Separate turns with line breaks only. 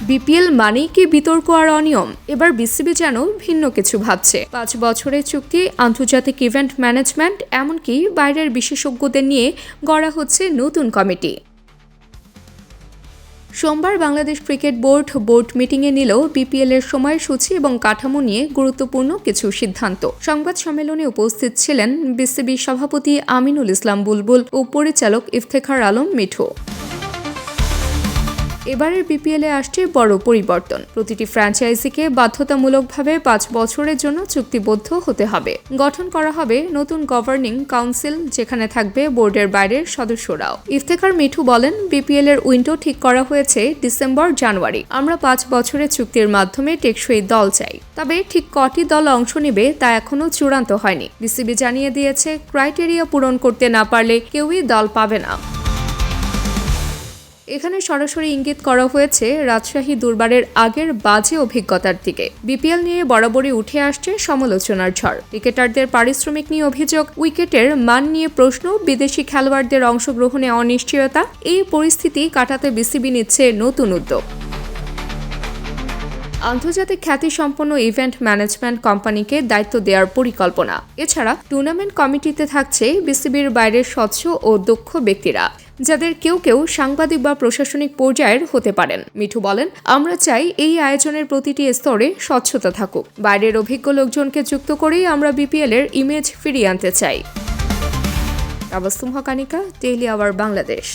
BPL মানেই কি বিতর্ক আর অনিয়ম? এবার বিসিবি যেন ভিন্ন কিছু ভাবছে। 5 বছরের চুক্তি, আন্তর্জাতিক ইভেন্ট ম্যানেজমেন্ট, এমনকি বাইরের বিশেষজ্ঞদের নিয়ে গড়া হচ্ছে নতুন কমিটি। সোমবার বাংলাদেশ ক্রিকেট বোর্ড মিটিংয়ে নিল বিপিএল এর সময়সূচি এবং কাঠামো নিয়ে গুরুত্বপূর্ণ কিছু সিদ্ধান্ত। সংবাদ সম্মেলনে উপস্থিত ছিলেন বিসিবি সভাপতি আমিনুল ইসলাম বুলবুল ও পরিচালক ইফতেখার আলম মিঠু। এবারের বিপিএলে আসছে বড় পরিবর্তন। প্রতিটি ফ্র্যাঞ্চাইজিকে বাধ্যতামূলকভাবে 5 বছরের জন্য চুক্তিবদ্ধ হতে হবে। গঠন করা হবে নতুন গভর্নিং কাউন্সিল, যেখানে থাকবে বোর্ডের বাইরের সদস্যরাও। ইফতেখার মিঠু বলেন, বিপিএল এর উইন্ডো ঠিক করা হয়েছে ডিসেম্বর-জানুয়ারি। আমরা 5 বছরের চুক্তির মাধ্যমে টেকসই দল চাই। তবে ঠিক কটি দল অংশ নেবে তা এখনো চূড়ান্ত হয়নি। বিসিবি জানিয়ে দিয়েছে, ক্রাইটেরিয়া পূরণ করতে না পারলে কেউই দল পাবে না। এখানে সরাসরি ইঙ্গিত করা হয়েছে রাজশাহী দুর্বারের আগের বাজে অভিজ্ঞতার দিকে। বিপিএল নিয়ে বরাবরই উঠে আসছে সমালোচনার ঝড়। ক্রিকেটারদের পারিশ্রমিক নিয়ে অভিযোগ, উইকেটের মান নিয়ে প্রশ্ন, বিদেশি খেলোয়াড়দের অংশগ্রহণে অনিশ্চয়তা। এই পরিস্থিতি কাটাতে বিসিবি নিচ্ছে নতুন উদ্যোগ। আন্তর্জাতিক খ্যাতিসম্পন্ন ইভেন্ট ম্যানেজমেন্ট কোম্পানিকে দায়িত্ব দেওয়ার পরিকল্পনা। এছাড়া টুর্নামেন্ট কমিটিতে থাকছে বিসিবির বাইরের স্বচ্ছ ও দক্ষ ব্যক্তিরা, যাদের কেউ কেউ সাংবাদিক বা প্রশাসনিক পর্যায়ের হতে পারেন। মিঠু বলেন, আমরা চাই এই আয়োজনের প্রতিটি স্তরে স্বচ্ছতা থাকুক। বাইরের অভিজ্ঞ লোকজনকে যুক্ত করেই আমরা বিপিএল এর ইমেজ ফিরিয়ে আনতে চাই। তাবাসসুম হক, আনিকা, ডেইলি আওয়ার, বাংলাদেশ।